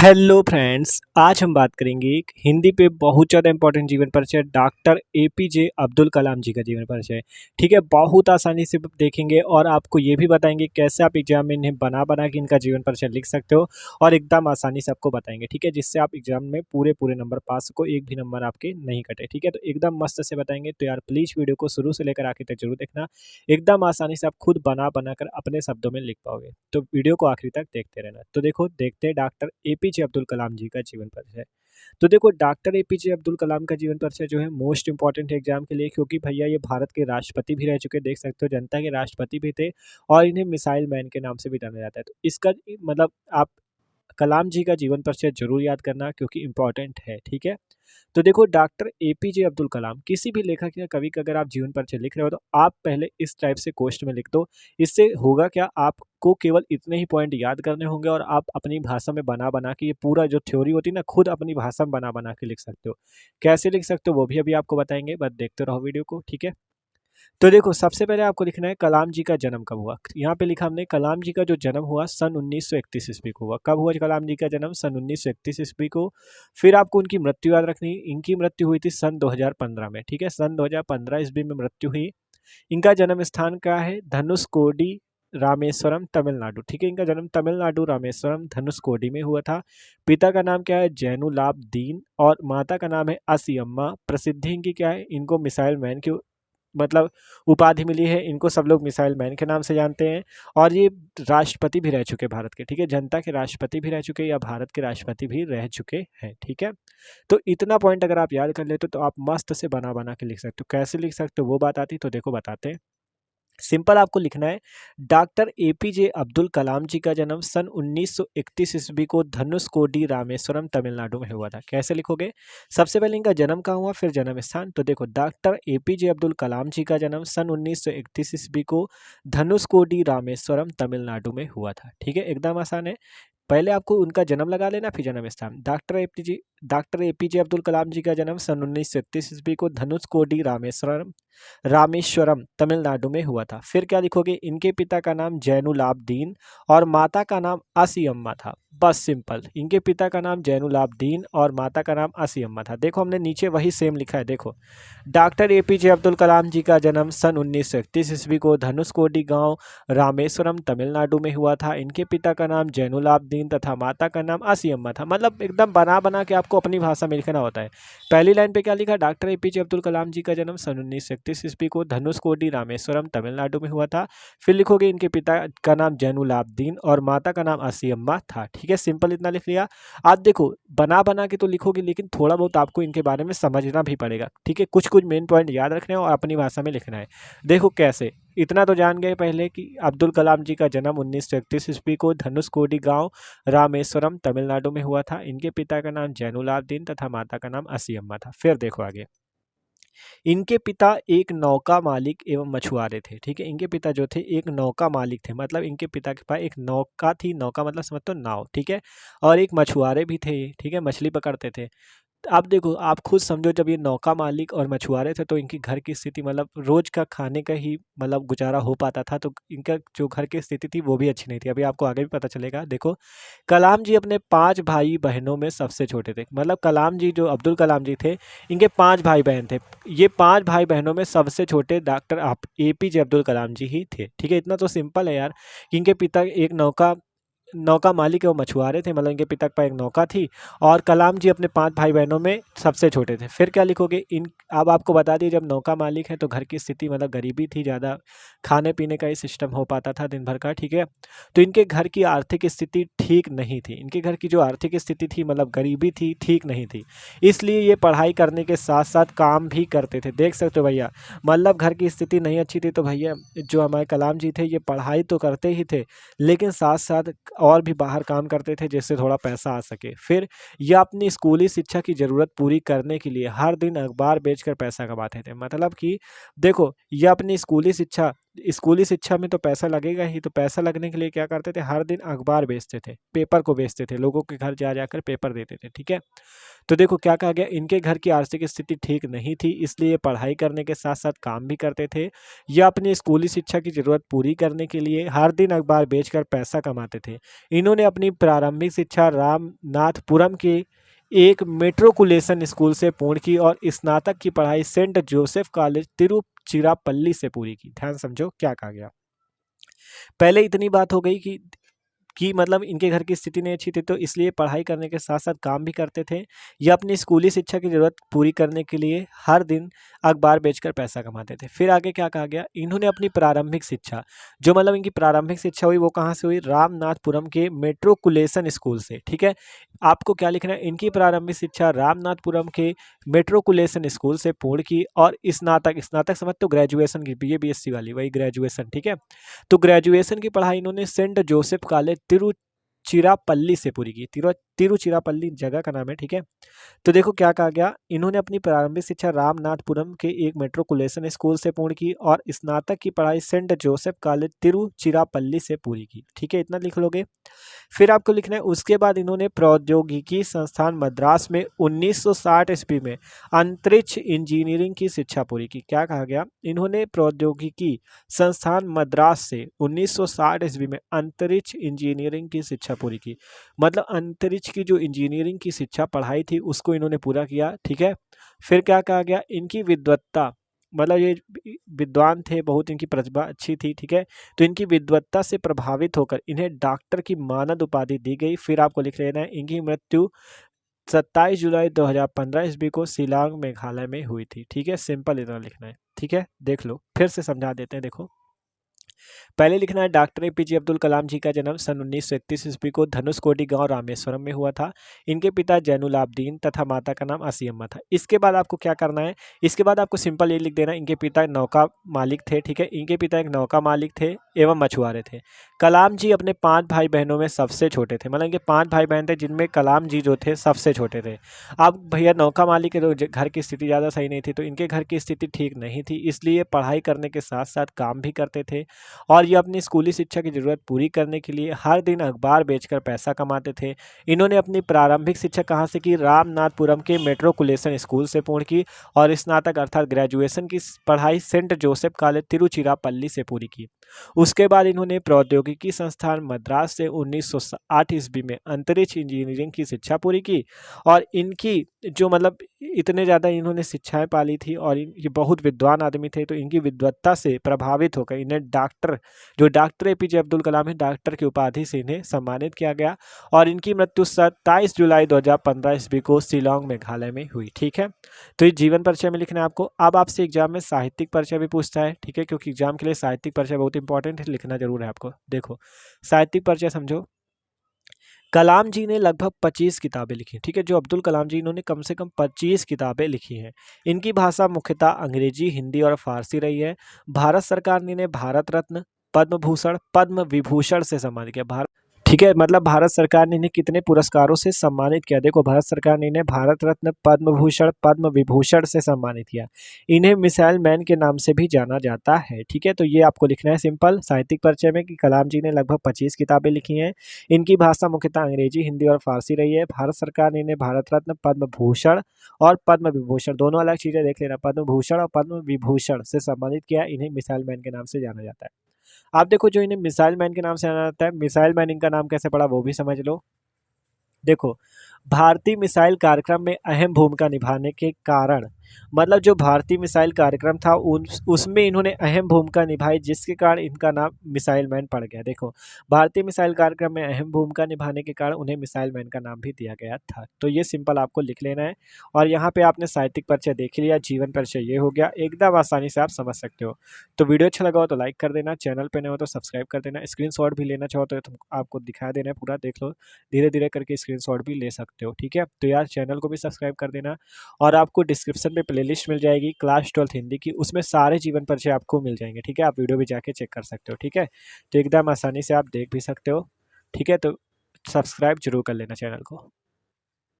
Hello friends, आज हम बात करेंगे एक हिंदी पे बहुत ज़्यादा इंपॉर्टेंट जीवन परिचय डॉक्टर एपीजे अब्दुल कलाम जी का जीवन परिचय। ठीक है, बहुत आसानी से देखेंगे और आपको ये भी बताएंगे कैसे आप एग्जाम में इन्हें बना बना के इनका जीवन परिचय लिख सकते हो और एकदम आसानी से आपको बताएंगे। ठीक है, जिससे आप एग्जाम में पूरे पूरे नंबर पा सको, एक भी नंबर आपके नहीं कटे। ठीक है, तो एकदम मस्त से बताएंगे, तो यार प्लीज़ वीडियो को शुरू से लेकर आखिर तक जरूर देखना। एकदम आसानी से आप खुद बना बना कर अपने शब्दों में लिख पाओगे, तो वीडियो को आखिरी तक देखते रहना। तो देखो, देखते हैं डॉक्टर एपीजे अब्दुल कलाम जी का जीवन परिचय। तो देखो, डॉक्टर एपीजे अब्दुल कलाम का जीवन परिचय जो है मोस्ट इंपॉर्टेंट है एग्जाम के लिए, क्योंकि भैया ये भारत के राष्ट्रपति भी रह चुके, देख सकते हो, जनता के राष्ट्रपति भी थे और इन्हें मिसाइल मैन के नाम से भी जाना जाता है। तो इसका मतलब आप कलाम जी का जीवन परिचय जरूर याद करना, क्योंकि इंपॉर्टेंट है। ठीक है, तो देखो, डॉक्टर एपीजे अब्दुल कलाम, किसी भी लेखक या कवि का अगर आप जीवन परिचय लिख रहे हो तो आप पहले इस टाइप से कोष्ठ में लिख दो। इससे होगा क्या, आपको केवल इतने ही पॉइंट याद करने होंगे और आप अपनी भाषा में बना बना के ये पूरा जो थ्योरी होती है ना, खुद अपनी भाषा में बना बना के लिख सकते हो। कैसे लिख सकते हो वो भी अभी आपको बताएंगे, बस देखते रहो वीडियो को। ठीक है, तो देखो, सबसे पहले आपको लिखना है कलाम जी का जन्म कब हुआ। यहाँ पे लिखा हमने कलाम जी का जो जन्म हुआ सन 1931 ईस्वी को हुआ। कब हुआ कलाम जी का जन्म? सन 1931 ईस्वी को। फिर आपको उनकी मृत्यु याद रखनी। इनकी मृत्यु हुई थी सन 2015 में। ठीक है, सन 2015 ईस्वी में मृत्यु हुई। इनका जन्म स्थान क्या है? धनुषकोडी, रामेश्वरम, तमिलनाडु। ठीक है, इनका जन्म तमिलनाडु रामेश्वरम धनुषकोडी में हुआ था। पिता का नाम क्या है? जैनुलाब्दीन, और माता का नाम है असियम्मा। प्रसिद्धि इनकी क्या है? इनको मिसाइल मैन की मतलब उपाधि मिली है। इनको सब लोग मिसाइल मैन के नाम से जानते हैं और ये राष्ट्रपति भी रह चुके भारत के। ठीक है, जनता के राष्ट्रपति भी रह चुके या भारत के राष्ट्रपति भी रह चुके हैं। ठीक है, तो इतना पॉइंट अगर आप याद कर लेते तो आप मस्त से बना बना के लिख सकते हो। कैसे लिख सकते हो वो बात आती, तो देखो बताते हैं। सिंपल आपको लिखना है, डॉक्टर एपीजे अब्दुल कलाम जी का जन्म सन 1931 ईस्वी को धनुषकोडी, रामेश्वरम, तमिलनाडु में हुआ था। कैसे लिखोगे? सबसे पहले इनका जन्म कहाँ हुआ, फिर जन्म स्थान। तो देखो, डॉक्टर एपीजे अब्दुल कलाम जी का जन्म सन 1931 ईस्वी को धनुषकोडी, रामेश्वरम, तमिलनाडु में हुआ था। ठीक है, एकदम आसान है। पहले आपको उनका जन्म लगा लेना, फिर जन्म स्थान। डॉक्टर एपीजे अब्दुल कलाम जी का जन्म सन 1931 ईस्वी को धनुषकोडी, रामेश्वरम, तमिलनाडु में हुआ था। फिर क्या लिखोगे? इनके पिता का नाम जैनुलाब्दीन और माता का नाम आसियम्मा था। बस सिंपल, इनके पिता का नाम जैनुलाब्दीन और माता का नाम आसियम्मा था। देखो, हमने नीचे वही सेम लिखा है। देखो, डॉक्टर एपीजे अब्दुल कलाम जी का जन्म सन 1931 ईस्वी को धनुषकोडी गांव, रामेश्वरम, तमिलनाडु में हुआ था। इनके पिता का नाम जैनुलाब्दीन तथा माता का नाम आसियम्मा था। मतलब एकदम बना बना के आपको अपनी भाषा में लिखना होता है। पहली लाइन पे क्या लिखा? डॉक्टर एपीजे अब्दुल कलाम जी का जन्म सन 1931 ईस्वी को धनुषकोडी, रामेश्वरम, तमिलनाडु में हुआ था। फिर लिखोगे इनके पिता का नाम जैनुलाब्दीन और माता का नाम आसियम्मा था। ठीक है, सिंपल इतना लिख लिया। आज देखो, बना बना के तो लिखोगे, लेकिन थोड़ा बहुत आपको इनके बारे में समझना भी पड़ेगा। ठीक है, कुछ कुछ मेन पॉइंट याद रखने हैं और अपनी भाषा में लिखना है। देखो कैसे, इतना तो जान गए पहले कि अब्दुल कलाम जी का जन्म 1931 ईस्वी को धनुषकोडी गांव, रामेश्वरम, तमिलनाडु में हुआ था। इनके पिता का नाम जैनुलाब्दीन तथा माता का नाम असियम्मा था। फिर देखो आगे, इनके पिता एक नौका मालिक एवं मछुआरे थे। ठीक है, इनके पिता जो थे एक नौका मालिक थे, मतलब इनके पिता के पास एक नौका थी। नौका मतलब समझते हो, नाव। ठीक है, और एक मछुआरे भी थे। ठीक है, मछली पकड़ते थे। आप देखो, आप खुद समझो, जब ये नौका मालिक और मछुआरे थे तो इनकी घर की स्थिति मतलब रोज का खाने का ही मतलब गुजारा हो पाता था। तो इनका जो घर की स्थिति थी वो भी अच्छी नहीं थी। अभी आपको आगे भी पता चलेगा। देखो, कलाम जी अपने 5 भाई बहनों में सबसे छोटे थे। मतलब कलाम जी, जो अब्दुल कलाम जी थे, इनके 5 भाई बहन थे। ये 5 भाई बहनों में सबसे छोटे डॉक्टर एपीजे अब्दुल कलाम जी ही थे। ठीक है, इतना तो सिंपल है यार। इनके पिता एक नौका नौका मालिक है, वो मछुआरे थे, मतलब इनके पिता के पास एक नौका थी। और कलाम जी अपने 5 भाई बहनों में सबसे छोटे थे। फिर क्या लिखोगे? इन अब आपको बता दिए, जब नौका मालिक है तो घर की स्थिति मतलब गरीबी थी, ज़्यादा खाने पीने का ही सिस्टम हो पाता था दिन भर का। ठीक है, तो इनके घर की आर्थिक स्थिति ठीक नहीं थी। इनके घर की जो आर्थिक स्थिति थी मतलब गरीबी थी, ठीक नहीं थी। इसलिए ये पढ़ाई करने के साथ साथ काम भी करते थे। देख सकते हो भैया, मतलब घर की स्थिति नहीं अच्छी थी तो भैया जो हमारे कलाम जी थे ये पढ़ाई तो करते ही थे, लेकिन साथ साथ और भी बाहर काम करते थे, जिससे थोड़ा पैसा आ सके। फिर यह अपनी स्कूली शिक्षा की ज़रूरत पूरी करने के लिए हर दिन अखबार बेचकर पैसा कमाते थे। मतलब कि देखो, यह अपनी स्कूली शिक्षा स्कूली शिक्षा में तो पैसा लगेगा ही, तो पैसा लगने के लिए क्या करते थे, हर दिन अखबार बेचते थे, पेपर को बेचते थे, लोगों के घर जा जाकर पेपर देते थे। ठीक है, तो देखो क्या कहा गया, इनके घर की आर्थिक स्थिति ठीक नहीं थी, इसलिए पढ़ाई करने के साथ साथ काम भी करते थे। यह अपनी स्कूली शिक्षा की जरूरत पूरी करने के लिए हर दिन अखबार बेचकर पैसा कमाते थे। इन्होंने अपनी प्रारंभिक शिक्षा रामनाथपुरम के एक मेट्रोकुलेशन स्कूल से पूर्ण की और स्नातक की पढ़ाई सेंट जोसेफ कॉलेज तिरुचिरापल्ली से पूरी की। ध्यान समझो क्या कहा गया। पहले इतनी बात हो गई कि मतलब इनके घर की स्थिति नहीं अच्छी थी, तो इसलिए पढ़ाई करने के साथ साथ काम भी करते थे। ये अपनी स्कूली शिक्षा की ज़रूरत पूरी करने के लिए हर दिन अखबार बेचकर पैसा कमाते थे। फिर आगे क्या कहा गया, इन्होंने अपनी प्रारंभिक शिक्षा, जो मतलब इनकी प्रारंभिक शिक्षा हुई वो कहाँ से हुई, रामनाथपुरम के मेट्रोकुलेशन स्कूल से। ठीक है, आपको क्या लिखना है, इनकी प्रारंभिक शिक्षा रामनाथपुरम के मेट्रोकुलेशन स्कूल से पूर्ण की और स्नातक, स्नातक समझ तो ग्रेजुएशन की, BA BSc वाली, वही ग्रेजुएशन। ठीक है, तो ग्रेजुएशन की पढ़ाई इन्होंने सेंट जोसेफ कॉलेज तिरुचिरापल्ली से पूरी की। तिरुचिरापल्ली जगह का नाम है। ठीक है, तो देखो क्या कहा गया, इन्होंने अपनी प्रारंभिक शिक्षा रामनाथपुरम के एक मेट्रोकुलेशन स्कूल से पूर्ण की और स्नातक की पढ़ाई सेंट जोसेफ कॉलेज तिरुचिरापल्ली से पूरी की। ठीक है, इतना लिख लोगे। फिर आपको लिखना है, उसके बाद इन्होंने प्रौद्योगिकी संस्थान मद्रास में 1960 ईस्वी में अंतरिक्ष इंजीनियरिंग की शिक्षा पूरी की। क्या कहा गया, इन्होंने प्रौद्योगिकी संस्थान मद्रास से 1960 ईस्वी में अंतरिक्ष इंजीनियरिंग की शिक्षा पूरी की। मतलब अंतरिक्ष की जो इंजीनियरिंग की शिक्षा पढ़ाई थी उसको इन्होंने पूरा किया। ठीक है, फिर क्या कहा गया, इनकी विद्वत्ता, मतलब ये विद्वान थे बहुत, इनकी प्रतिभा अच्छी थी। ठीक है, तो इनकी विद्वत्ता से प्रभावित होकर इन्हें डॉक्टर की मानद उपाधि दी गई। फिर आपको लिख लेना है, इनकी मृत्यु 27 जुलाई 2015 ईस्वी को शिलांग मेघालय में हुई थी। ठीक है, सिंपल इतना लिखना है। ठीक है, देख लो फिर से समझा देते हैं। देखो पहले लिखना है, डॉक्टर APJ अब्दुल कलाम जी का जन्म सन 1931 ईस्वी को धनुषकोटी गांव रामेश्वरम में हुआ था। इनके पिता जैनुल आबदीन तथा माता का नाम आसियम्मा था। इसके बाद आपको क्या करना है, इसके बाद आपको सिंपल ये लिख देना, इनके पिता नौका मालिक थे। ठीक है, इनके पिता एक नौका मालिक थे एवं मछुआरे थे। कलाम जी अपने 5 भाई बहनों में सबसे छोटे थे, मतलब इनके 5 भाई बहन थे जिनमें कलाम जी जो थे सबसे छोटे थे। अब भैया नौका मालिक के तो घर की स्थिति ज़्यादा सही नहीं थी, तो इनके घर की स्थिति ठीक नहीं थी, इसलिए पढ़ाई करने के साथ साथ काम भी करते थे और ये अपनी स्कूली शिक्षा की ज़रूरत पूरी करने के लिए हर दिन अखबार बेचकर पैसा कमाते थे। इन्होंने अपनी प्रारंभिक शिक्षा कहाँ से की, रामनाथपुरम के मेट्रोकुलेशन स्कूल से पूर्ण की और स्नातक अर्थात ग्रेजुएशन की पढ़ाई सेंट जोसेफ कॉलेज तिरुचिरापल्ली से पूरी की। उसके बाद इन्होंने प्रौद्योगिकी संस्थान मद्रास से 1960 ईस्वी में अंतरिक्ष इंजीनियरिंग की शिक्षा पूरी की और इनकी जो मतलब इतने ज़्यादा इन्होंने शिक्षाएं पाली थी और ये बहुत विद्वान आदमी थे, तो इनकी विद्वत्ता से प्रभावित होकर इन्हें डॉक्टर, जो डॉक्टर APJ अब्दुल कलाम है, डॉक्टर की उपाधि से इन्हें सम्मानित किया गया और इनकी मृत्यु 27 जुलाई 2015 ईस्वी को शिलांग मेघालय में हुई। ठीक है, तो ये जीवन परिचय में लिखना है आपको। अब आपसे एग्जाम में साहित्यिक परिचय भी पूछता है। ठीक है, क्योंकि एग्जाम के लिए साहित्यिक परिचय बहुत इंपॉर्टेंट है, लिखना जरूर है आपको। देखो साहित्यिक परिचय समझो, कलाम जी ने लगभग 25 किताबें लिखी। ठीक है, जो अब्दुल कलाम जी, इन्होंने कम से कम 25 किताबें लिखी हैं। इनकी भाषा मुख्यतः अंग्रेजी, हिंदी और फारसी रही है। भारत सरकार ने इन्हें भारत रत्न, पद्म भूषण, पद्म विभूषण से सम्मानित किया। ठीक है, मतलब भारत सरकार ने इन्हें कितने पुरस्कारों से सम्मानित किया, देखो भारत सरकार ने इन्हें भारत रत्न, पद्म भूषण, पद्म विभूषण से सम्मानित किया। इन्हें मिसाइल मैन के नाम से भी जाना जाता है। ठीक है, तो ये आपको लिखना है सिंपल साहित्यिक परिचय में कि कलाम जी ने लगभग 25 किताबें लिखी हैं। इनकी भाषा मुख्यतः अंग्रेजी, हिंदी और फारसी रही है। भारत सरकार ने इन्हें भारत रत्न, पद्म भूषण और पद्म विभूषण, दोनों अलग चीज़ें देख लेना, पद्म भूषण और पद्म विभूषण से सम्मानित किया। इन्हें मिसाइल मैन के नाम से जाना जाता है। आप देखो जो इन्हें मिसाइल मैन के नाम से जाना जाता है, मिसाइल मैन इनका नाम कैसे पड़ा वो भी समझ लो। देखो भारतीय मिसाइल कार्यक्रम में अहम भूमिका निभाने के कारण, मतलब जो भारतीय मिसाइल कार्यक्रम था उसमें इन्होंने अहम भूमिका निभाई, जिसके कारण इनका नाम मिसाइल मैन पड़ गया। देखो भारतीय मिसाइल कार्यक्रम में अहम भूमिका निभाने के कारण उन्हें मिसाइल मैन का नाम भी दिया गया था। तो ये सिंपल आपको लिख लेना है। और यहाँ पे आपने साहित्यिक परिचय देख लिया, जीवन परिचय ये हो गया, एकदम आसानी से आप समझ सकते हो। तो वीडियो अच्छा लगा हो तो लाइक कर देना, चैनल पे नए हो तो सब्सक्राइब कर देना, स्क्रीनशॉट भी लेना चाहो तो आपको दिखा देना है, पूरा देख लो, धीरे धीरे करके स्क्रीनशॉट भी ले सकते हो। ठीक है, तो यार चैनल को भी सब्सक्राइब कर देना और आपको डिस्क्रिप्शन में प्लेलिस्ट मिल जाएगी क्लास 12 हिंदी की, उसमें सारे जीवन परिचय आपको मिल जाएंगे। ठीक है, आप वीडियो भी जाके चेक कर सकते हो। ठीक है, तो एकदम आसानी से आप देख भी सकते हो। ठीक है, तो सब्सक्राइब जरूर कर लेना चैनल को।